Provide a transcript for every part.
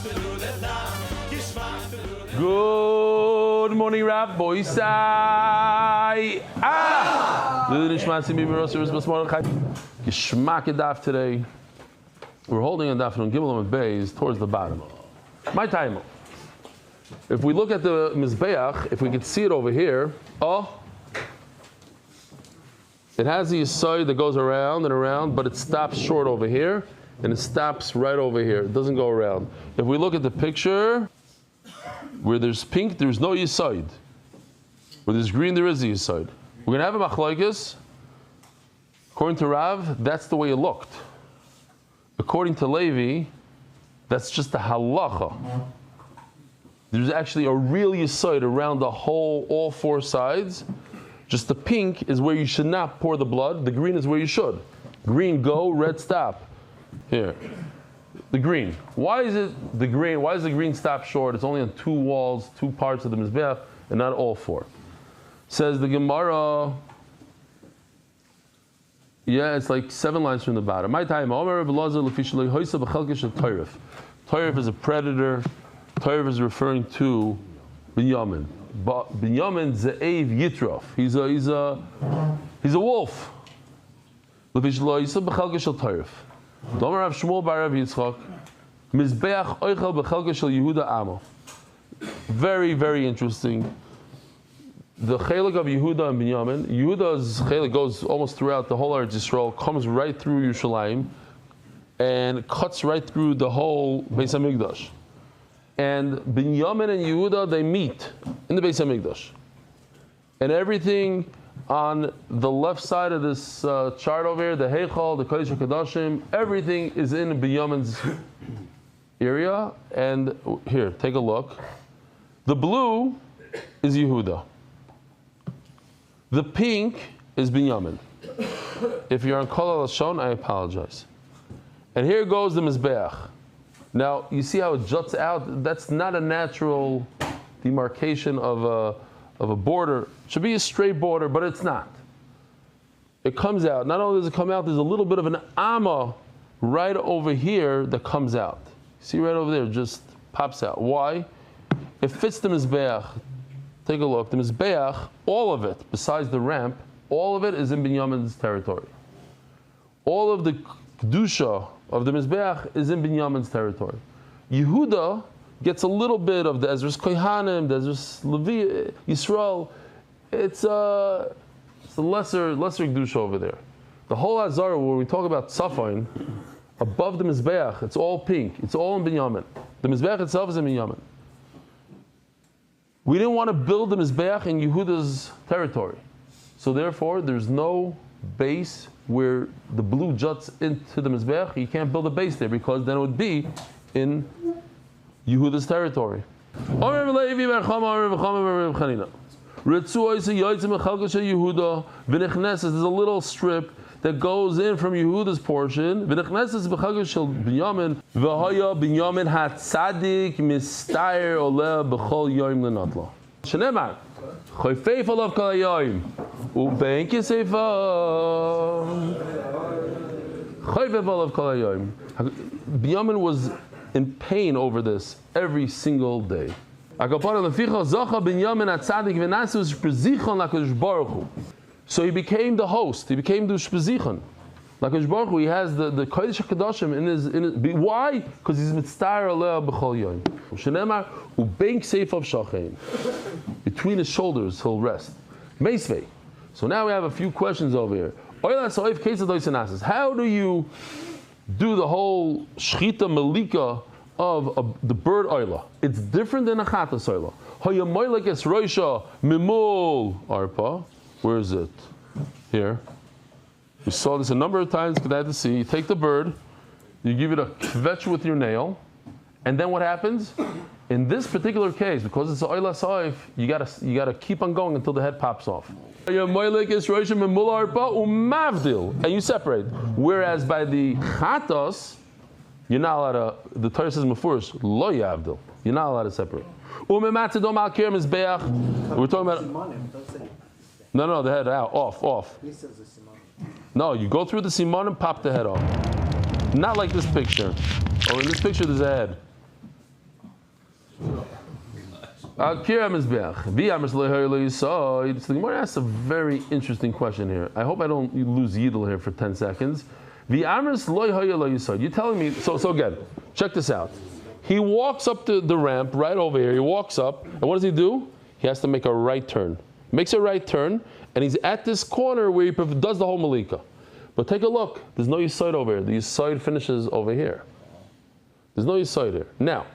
Good morning, Rav Boisai. Geschmack daf today. We're holding a daf on Gimel and Beis towards the bottom. My time. If we look at the Mizbeach, if we could see it over here, it has the side that goes around and around, but it stops short over here, and it stops right over here. It doesn't go around. If we look at the picture, where there's pink, there's no Yesod. Where there's green, there is a Yesod. We're going to have a machlokes. According to Rav, that's the way it looked. According to Levi, that's just a halacha. There's actually a real Yesod around the whole, all four sides. Just the pink is where you should not pour the blood. The green is where you should. Green go, red stop. Here. The green. Why is it the green? Why does the green stop short? It's only on two walls, two parts of the Mizbeach, and not all four. Says the Gemara. Yeah, it's like 7 lines from the bottom. My time. Toiref is a predator. Toiref is referring to Binyamin. But Binyamin Ze'ev Yitrof. He's a wolf. Domer Rav Shmuel bar Rav Yitzchak, Mizbeach oichel bechelka shel Yehuda Amo. Very, very interesting. The chelik of Yehuda and Binyamin. Yehuda's chelik goes almost throughout the whole Eretz Yisrael, comes right through Yerushalayim, and cuts right through the whole Beis Hamikdash. And Binyamin and Yehuda, they meet in the Beis Hamikdash. And everything on the left side of this chart over here, the Heichal, the Kodesh HaKadoshim, everything is in Binyamin's area. And here, take a look. The blue is Yehuda. The pink is Binyamin. If you're on Kol HaLashon, I apologize. And here goes the Mizbeach. Now, you see how it juts out? That's not a natural demarcation of a border. It should be a straight border, but it's not. It comes out. Not only does it come out, there's a little bit of an amma right over here that comes out. See right over there, just pops out. Why? It fits the Mizbeach. Take a look. The Mizbeach, all of it, besides the ramp, all of it is in Binyamin's territory. All of the Kedusha of the Mizbeach is in Binyamin's territory. Yehuda gets a little bit of the Ezra's Kohanim, the Ezra's Levi, Yisrael. It's a lesser Kedusha over there. The whole Chazarah, where we talk about Tzafon, above the Mizbeach, it's all pink. It's all in Binyamin. The Mizbeach itself is in Binyamin. We didn't want to build the Mizbeach in Yehuda's territory. So therefore, there's no base where the blue juts into the Mizbeach. You can't build a base there because then it would be in Yehuda's territory. There's a little strip that goes in from Yehuda's portion. Binyamin hatzadik mistayer oleh b'chol yoim lenatla. Shenemar choyfeif olav kol hayoim ubein kiseifa choyfeif olav kol hayoim. Binyamin was in pain over this every single day. So he became the host. He became the Shpezichon. Like Baruch Hu, he has the Kodesh HaKadoshim in his. Why? Because he's mitzvah aleh b'chol yom. Shenemar ubein kseifav shachein. Between his shoulders, he'll rest. Meisvei. So now we have a few questions over here. How do you do the whole shchita malika of the bird oila? It's different than a chatas oila. Hayamoylek es roisha mimul arpa. Where is it? Here. We saw this a number of times. Glad to see. You take the bird, you give it a kvetch with your nail, and then what happens? In this particular case, because it's an oila saif, you gotta keep on going until the head pops off. And you separate. Whereas by the chatos, you're not allowed to. The Torah says mefurish lo yavdil. You're not allowed to separate. We're talking about. No, the head out, off. No, you go through the simon and pop the head off. Not like this picture. Oh, in this picture there's a head. So the Gemara asks a very interesting question here. I hope I don't lose Yidel here for 10 seconds. You're telling me, so again, check this out. He walks up to the ramp right over here. He walks up, and what does he do? He has to make a right turn. Makes a right turn, and he's at this corner where he does the whole Malika. But take a look. There's no Yisoid over here. The Yisoid finishes over here. There's no Yisoid here. Now,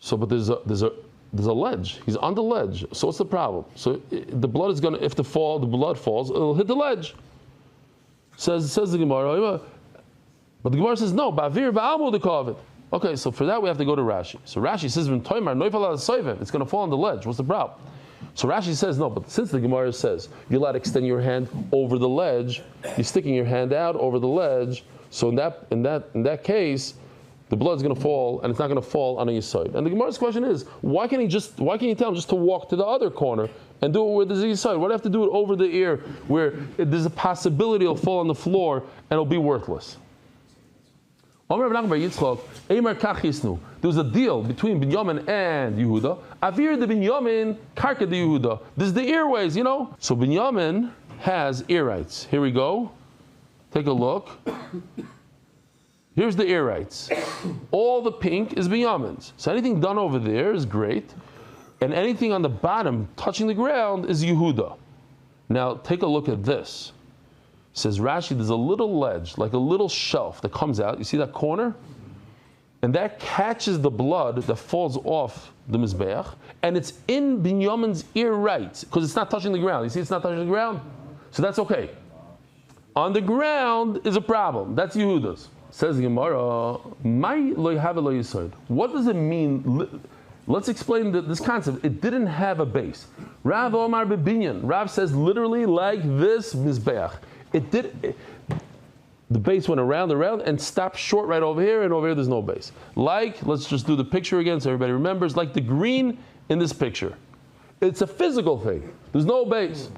but there's a ledge. He's on the ledge. So what's the problem? So the blood is gonna, if the blood falls, it'll hit the ledge. Says the Gemara. But the Gemara says no. Ba'avir ba'almo dekovet. Okay, so for that we have to go to Rashi. So Rashi says, it's going to fall on the ledge. What's the problem? So Rashi says, no, but since the Gemara says you're allowed to extend your hand over the ledge, you're sticking your hand out over the ledge, so in that case, the blood's going to fall, and it's not going to fall on your side. And the Gemara's question is, why can't you tell him just to walk to the other corner and do it where there's a side? Why do you have to do it over the ear where there's a possibility it'll fall on the floor and it'll be worthless? There was a deal between Binyamin and Yehuda. Avir the Binyamin, Karka the Yehuda. This is the earways, you know? So Binyamin has earites. Here we go. Take a look. Here's the earites. All the pink is Binyamin's. So anything done over there is great. And anything on the bottom touching the ground is Yehuda. Now take a look at this. Says Rashi, there's a little ledge, like a little shelf that comes out. You see that corner? And that catches the blood that falls off the Mizbeach, and it's in Binyamin's ear right, because it's not touching the ground. You see it's not touching the ground? So that's okay. On the ground is a problem. That's Yehuda's. Says the Gemara, what does it mean? Let's explain this concept. It didn't have a base. Rav Omar Bebinyan. Rav says literally like this Mizbeach. The base went around and stopped short right over here, and over here there's no base. Let's just do the picture again so everybody remembers, like the green in this picture. It's a physical thing. There's no base.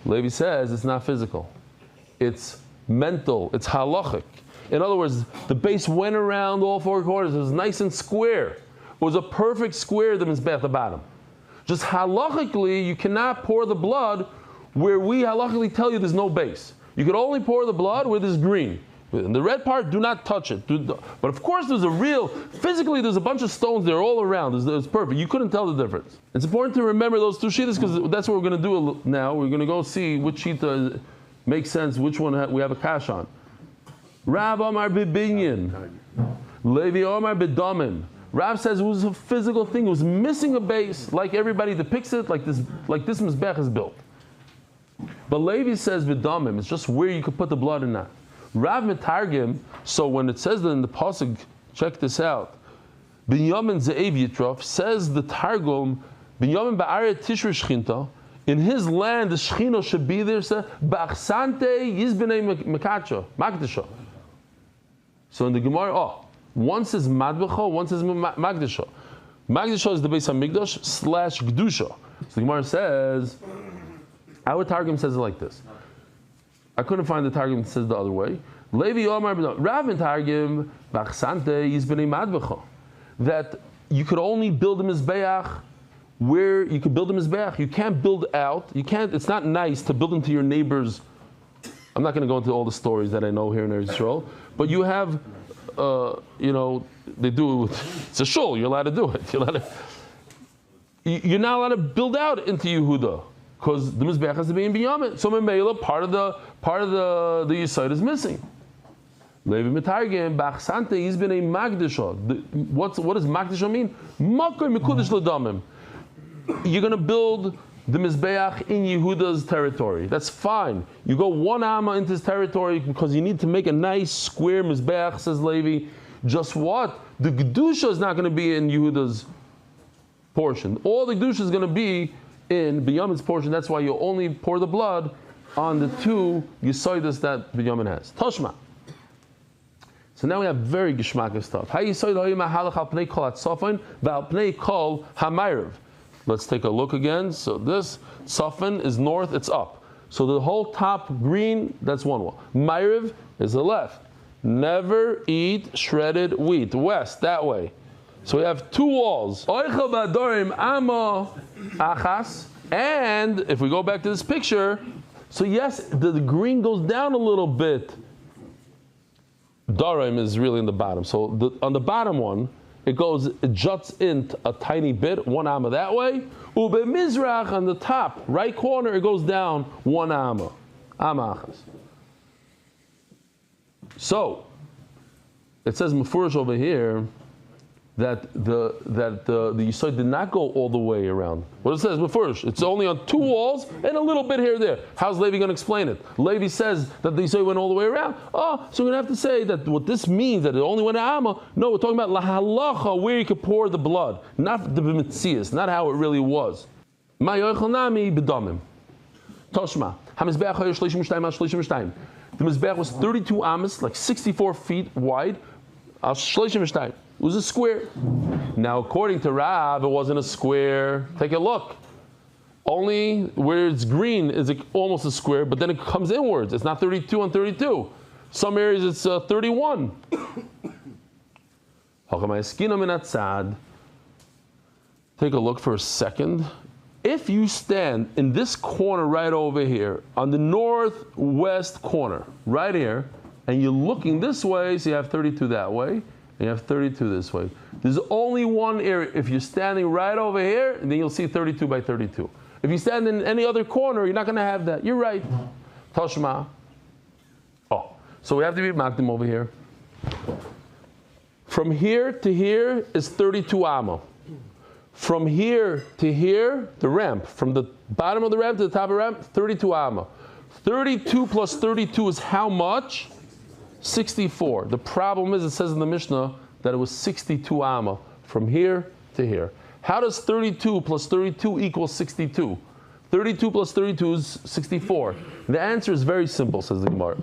Levi says it's not physical. It's mental. It's halachic. In other words, the base went around all four corners. It was nice and square. It was a perfect square, the mizbeach at the bottom. Just halachically, you cannot pour the blood where we halachically tell you there's no base. You can only pour the blood where there's green. And the red part, do not touch it. But of course physically there's a bunch of stones there all around. It's perfect. You couldn't tell the difference. It's important to remember those two sheetas because that's what we're going to do now. We're going to go see which sheeta makes sense, which one we have a cash on. Rav Omar Bibinyan. Levi Omar Bidamin. Rav says it was a physical thing. It was missing a base, like everybody depicts it, like this mizbech is built. But Levi says Vidamim, it's just where you could put the blood in that. Rav Metargim, so when it says that in the pasuk, check this out. Binyamin Ze'ev Yitrof says the Targum, Binyamin Ba'aret Tishra Shchinta, in his land the Shechino should be there, Ba'achsante Yizbinei Makdisha. So in the Gemara, one says Madbecha, one says Magdisha. Magdisha is the Beis HaMikdash / Gdusha. So the Gemara says, our Targum says it like this. I couldn't find the Targum that says the other way. Levi Omar Rav and Targum Bachsante Yizbinei Madbecha. That you could only build a Mizbeach where you could build a Mizbeach. You can't build out. You can't. It's not nice to build into your neighbor's. I'm not going to go into all the stories that I know here in Eretz Yisrael, but you have, they do. It's a shul. You're allowed to do it. You're not allowed to build out into Yehuda because the Mizbeach has to be in Binyamin. So Memela, part of the Yisayid is missing. Levi Metargem Bachsante he's been a Magdisha. What does Magdisha mean? Makar Mikudish Ladamim. You're going to build the Mizbeach in Yehuda's territory. That's fine. You go one amma into his territory because you need to make a nice square Mizbeach, says Levi. Just what? The Gedusha is not going to be in Yehuda's portion. All the Gedusha is going to be in Binyamin's portion. That's why you only pour the blood on the two Yisoidas that Binyamin has. Toshma. So now we have very geshmak stuff. Let's take a look again. So this Safin is north, it's up. So the whole top green, that's one wall. Ma'ariv is the left. Never eat shredded wheat. West, that way. So we have two walls. And if we go back to this picture, so yes, the green goes down a little bit. Darim is really in the bottom. So on the bottom one, it juts in a tiny bit, 1 amma that way. Ube Mizrach on the top, right corner, it goes down 1 amma. Amma achas. So, it says Mefurish over here that the Yisod did not go all the way around. What it says Mefurish, it's only on 2 walls and a little bit here and there. How's Levi going to explain it? Levi says that the Yisod went all the way around. Oh, so we're going to have to say that what this means, that it only went to Amma. No, we're talking about La Halacha, where you could pour the blood, not the B'mitzias, not how it really was. Ma yochel nami b'damim. Toshma. HaMizbeach hayo 32 al 32. The Mizbeach was 32 amas, like 64 feet wide. Al 32. It was a square. Now, according to Rav, it wasn't a square. Take a look. Only where it's green is almost a square, but then it comes inwards. It's not 32 on 32. Some areas it's 31. Take a look for a second. If you stand in this corner right over here, on the northwest corner, right here, and you're looking this way, so you have 32 that way, and you have 32 this way. There's only one area. If you're standing right over here, then you'll see 32 by 32. If you stand in any other corner, you're not going to have that. You're right. Tashma. Oh, so we have to be makdim over here. From here to here is 32 amma. From here to here, the ramp, from the bottom of the ramp to the top of the ramp, 32 amma. 32 plus 32 is how much? 64. The problem is, it says in the Mishnah that it was 62 amma from here to here. How does 32 plus 32 equal 62? 32 plus 32 is 64. The answer is very simple, says the Gemara.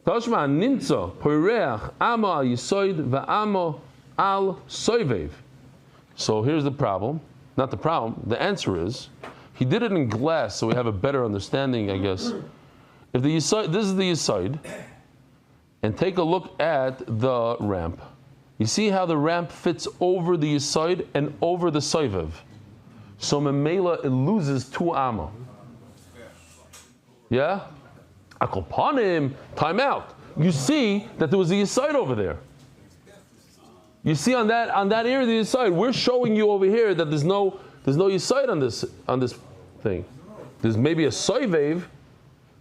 Tashma nimtza poireach amma al yisoid va'amma al soivev. So here's the problem. Not the problem. The answer is, he did it in glass, so we have a better understanding, I guess. If the yisoid, this is the yisoid, and take a look at the ramp. You see how the ramp fits over the yisoid and over the soivev. So memela, it loses 2 amma. Yeah? Akopanim, time out. You see that there was a yisoid over there. You see on that area of the yisoid, we're showing you over here that there's no yisoid on this thing. There's maybe a soivev,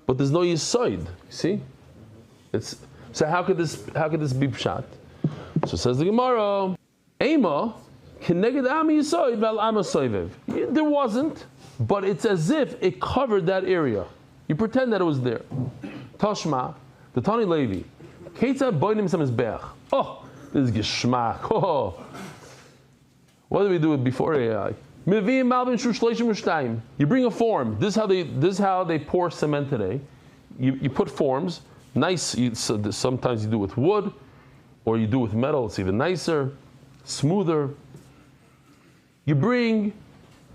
but there's no yisoid. See? So how could this be pshat? So says the Gemara, Ema keneged ami yisoid val ama soivev. There wasn't, but it's as if it covered that area. You pretend that it was there. Tashma, the Tani Levi, Keitza boinim samizbeach. Oh, this is geschmack. Oh. What do we do before AI? You bring a form. This is how they pour cement today. You put forms. Nice. Sometimes you do with wood, or you do with metal. It's even nicer, smoother. You bring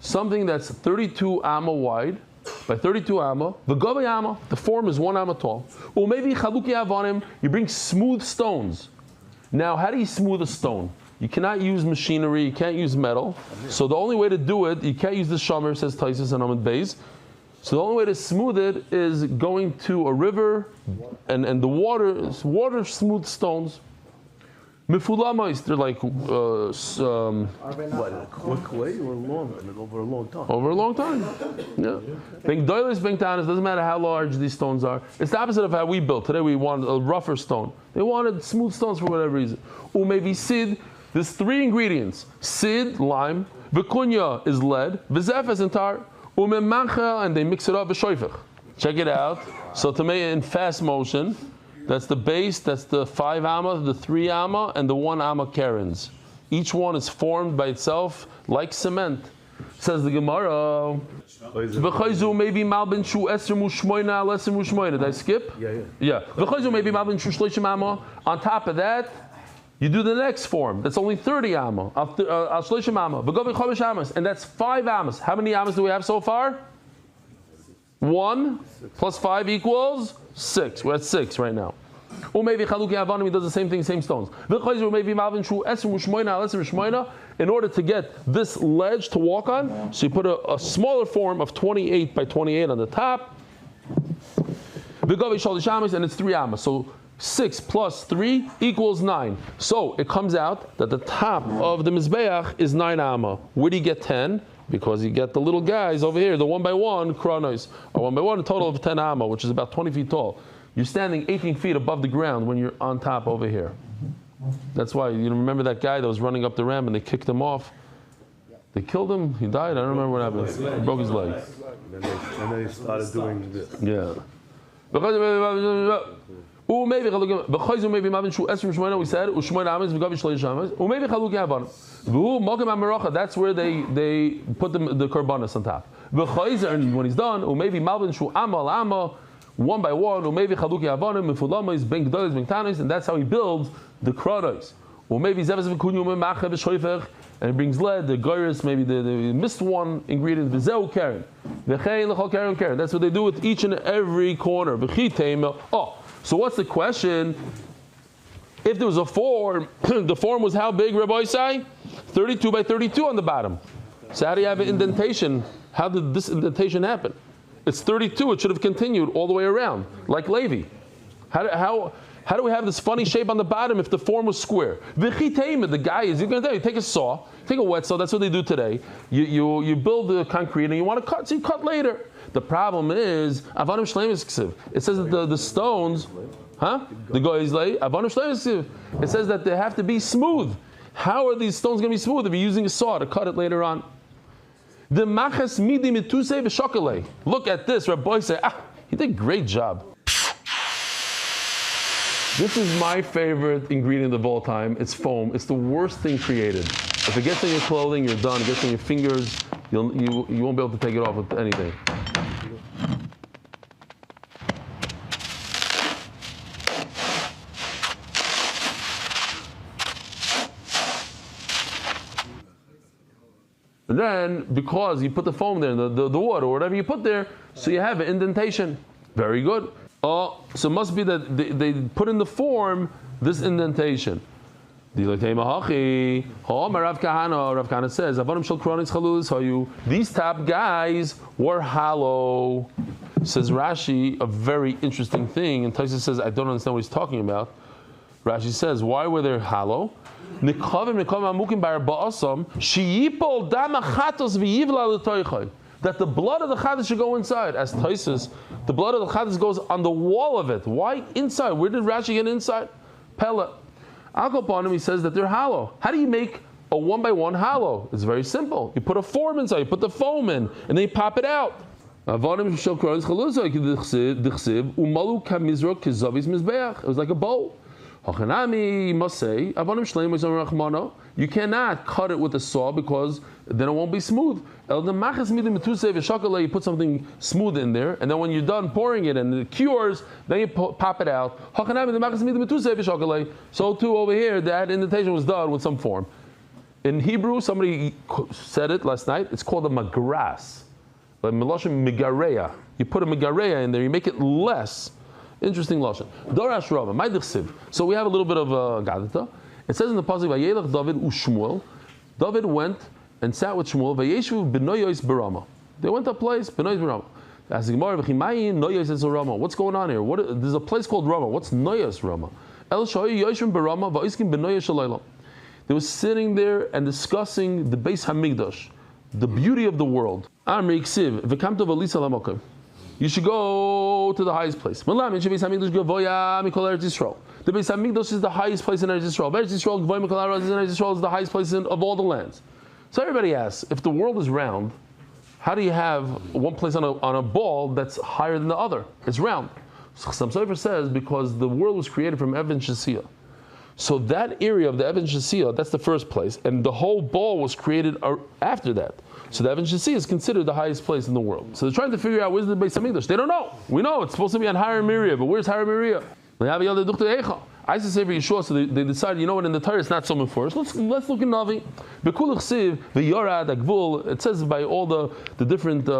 something that's 32 amma wide by 32 amma. The form is 1 amma tall. Or maybe you bring smooth stones. Now, how do you smooth a stone? You cannot use machinery, you can't use metal. So the only way to do it, you can't use the shomer, says Taisus and Amud Beis. So the only way to smooth it is going to a river and the water smooth stones. Mifulamais, they're like what, a quick way or over a long time? Over a long time. Yeah. Being doilus, being tanis, doesn't matter how large these stones are. It's the opposite of how we built. Today we wanted a rougher stone. They wanted smooth stones for whatever reason. Or maybe sid, there's 3 ingredients. Sid, lime, vikunya is lead, vizefes and tar, umemmancha, and they mix it up with shoifach. Check it out. So to make it in fast motion, that's the base, that's the 5 amma, the 3 amma, and the 1 amma karens. Each one is formed by itself like cement. Says the Gemara. Maybe malbin shu eser mushmoina leser mushmoina. Did I skip? Yeah. Maybe malbin shu shleishim amma. On top of that, you do the next form. That's only 30 amma. Al shleishim amma. V'govei chomish ammas, and that's 5 ammas. How many ammas do we have so far? 1 plus 5 equals 6. We're at 6 right now. Or maybe Chaluki Avanim, he does the same thing, same stones. In order to get this ledge to walk on, so you put a smaller form of 28 by 28 on the top. And it's 3 amas. So 6 plus 3 equals 9. So it comes out that the top of the Mizbeach is 9 amma. Where do you get 10? Because you get the little guys over here, the 1 by 1 kronos, or 1 by 1, a total of 10 amma, which is about 20 feet tall. You're standing 18 feet above the ground when you're on top over here. That's why, you remember that guy that was running up the ramp and they kicked him off? They killed him, he died, I don't remember what happened. He broke his leg. And then they started doing this. Yeah. We said, that's where they put the korbanos on top. When he's done, 1 by 1, and that's how he builds the kronos. And he brings lead, the goyres, maybe they missed one ingredient, that's what they do with each and every corner. Oh, so what's the question? If there was a form, the form was how big, Rabbi Isai? 32 by 32 on the bottom. So how do you have an indentation? How did this indentation happen? It's 32, it should have continued all the way around, like Levi. How do we have this funny shape on the bottom if the form was square? The guy is, you're going to tell you, take a saw, take a wet saw, that's what they do today. You build the concrete and you want to cut, so you cut later. The problem is, Avanim Shleim is ksiv. It says that the stones, the guy is like, Avanim Shleim is ksiv. It says that they have to be smooth. How are these stones going to be smooth if you're using a saw to cut it later on? The machas midi mituse v'shokale. Look at this, Rabbi say, he did a great job. This is my favorite ingredient of all time. It's foam. It's the worst thing created. If it gets in your clothing, you're done. It gets in your fingers, you won't be able to take it off with anything. And then, because you put the foam there, the water, or whatever you put there, so you have an indentation. Very good. So it must be that they put in the form this indentation. Rav Kahana says, these top guys were hollow. Says Rashi, a very interesting thing, and Taisa says, I don't understand what he's talking about. Rashi says, why were they hollow? That the blood of the Chadis should go inside. As Taisus, the blood of the Chadis goes on the wall of it. Why inside? Where did Rashi get inside? Pella. Al-Kopanim, he says that they're hollow. How do you make a 1 by 1 hollow? It's very simple. You put a form inside, you put the foam in, and then you pop it out. It was like a bowl. You must say, you cannot cut it with a saw because then it won't be smooth. You put something smooth in there, and then when you're done pouring it and it cures, then you pop it out. So too over here, that indentation was done with some form. In Hebrew, somebody said it last night, it's called a magras. Like you put a megareya in there, you make it less. Interesting lashon. Dorash Rama, my dichsiv. So we have a little bit of gadita. It says in the pasuk, Vayelach David u'Shmuel. David went and sat with Shmuel. Vayeshu b'noyos berama. They went to a place b'noyos berama. As the Gemara, v'chimayin noyos es Rama. What's going on here? There's a place called Rama. What's noyos Rama? El shoyu yoshim berama va'iskim b'noyos shalaylam. They were sitting there and discussing the Beis Hamikdash, the beauty of the world. Amri ksiv v'kamto v'lisa lamakom. You should go to the highest place. The Beis Hamikdash is the highest place in Eretz Yisrael. Eretz Yisrael is the highest place of all the lands. So everybody asks, if the world is round, how do you have one place on a ball that's higher than the other? It's round. So Chassam Sofer says, because the world was created from Evan Shasiyah. So that area of the Evan Shasiyah, that's the first place, and the whole ball was created after that. So the Evan Shasiyah is considered the highest place in the world. So they're trying to figure out where's the Beis Hamikdash. They don't know. We know it's supposed to be on Har Miriah, but where's Har Miriah? I used to say for Yeshua, so they decided, you know what, in the Torah it's not so much for us. Let's look in Navi. It says by all the different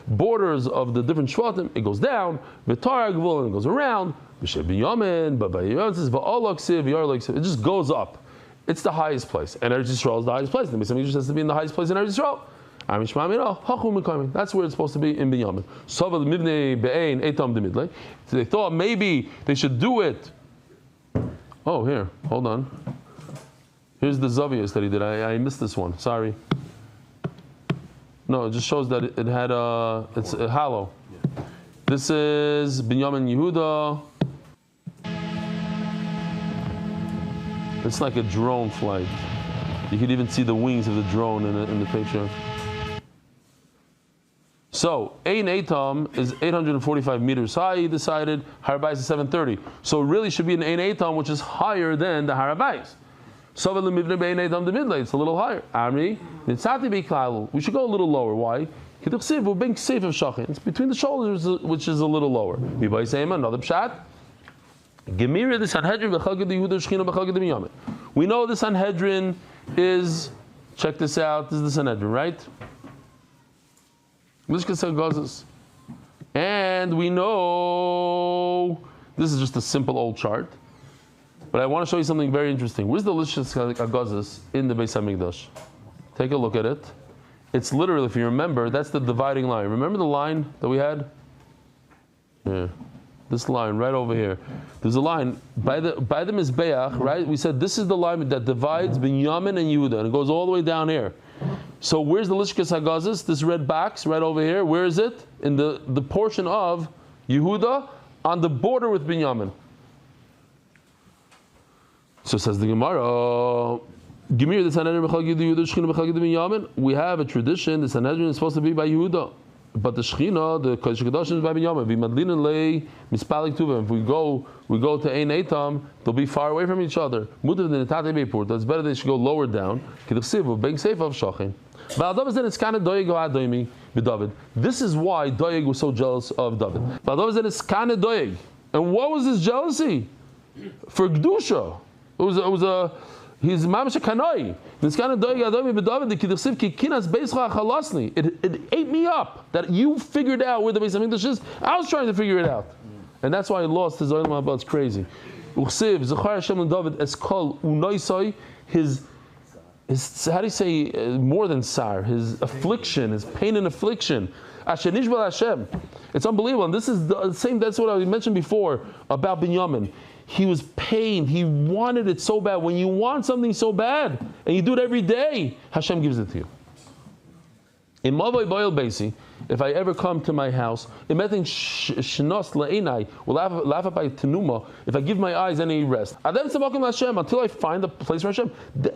borders of the different Shvatim, it goes down, and it goes around. Binyamin, but by Binyamin it says va'olak siv, v'yarlak siv. It just goes up. It's the highest place, and Eretz Yisrael is the highest place. The Beis Hamikdash has to be in the highest place in Eretz Yisrael. That's where it's supposed to be in Binyamin. So they thought maybe they should do it. Oh, here, hold on. Here's the Zavias that he did. I missed this one. Sorry. No, it just shows that it had it's hollow. Yeah. This is Binyamin Yehuda. It's like a drone flight. You could even see the wings of the drone in the picture. So, Ein Eitam is 845 meters high, he decided. Har Habayis is 730. So it really should be an Ein Eitam, which is higher than the Har Habayis. So it's a little higher. We should go a little lower. Why? It's between the shoulders, which is a little lower. Another pshat. We know the Sanhedrin is, check this out, this is the Sanhedrin, right? And we know, this is just a simple old chart, but I want to show you something very interesting. Where's the Lishkas Agazis in the Beis Hamikdash? Take a look at it. It's literally, if you remember, that's the dividing line. Remember the line that we had? Yeah. This line right over here. There's a line by the Mizbeach, right? We said this is the line that divides Binyamin and Yehuda, and it goes all the way down here. So where's the Lishkas Hagazis? This red box right over here. Where is it? In the portion of Yehuda on the border with Binyamin. So says the Gemara. We have a tradition. The Sanhedrin is supposed to be by Yehuda. But the Shechina, the Kodesh HaKadoshim is by Binyamin. If we go to Ein Eitam, they'll be far away from each other. That's better they should go lower down. This is why Doeg was so jealous of David. And what was his jealousy? For Kedusha. He's mamash kanoi. This kind of doeg adomi bedavid the kidusiv kikinas beischa chalasni. It ate me up that you figured out where the Beis Hamikdash is. I was trying to figure it out, and that's why I lost his oil haba. It's crazy. Uchsiv zechar Hashem David eskol unoisai his how do you say more than sar, his affliction, his pain and affliction. Asher nishbal Hashem. It's unbelievable, and this is the same. That's what I mentioned before about Binyamin. He was pained. He wanted it so bad. When you want something so bad and you do it every day, Hashem gives it to you. In Mavoi Boil Basi, if I ever come to my house, if I give my eyes any rest, until I find the place for Hashem.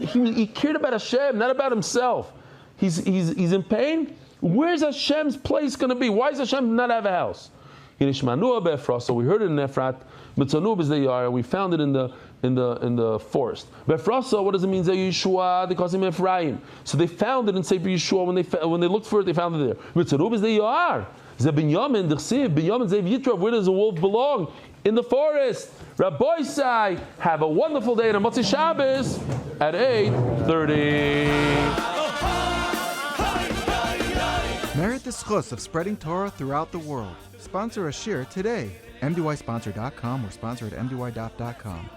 He cared about Hashem, not about himself. He's in pain. Where's Hashem's place going to be? Why does Hashem not have a house? So we heard it in Efrat. Mitzanub is the yar. We found it in the forest. Befrasa, what does it mean? Yeshua, they call him Ephraim. So they found it in Sefer Yeshua. When they looked for it, they found it there. Mitzanub is the yar. Binyamin, Binyamin, Zev Yitrav. Where does a wolf belong? In the forest. Rabbi Sai, have a wonderful day on Motzei Shabbos at 8:30. Merit the schus of spreading Torah throughout the world. Sponsor a shir today. MDYsponsor.com or sponsor at MDYDAF.com.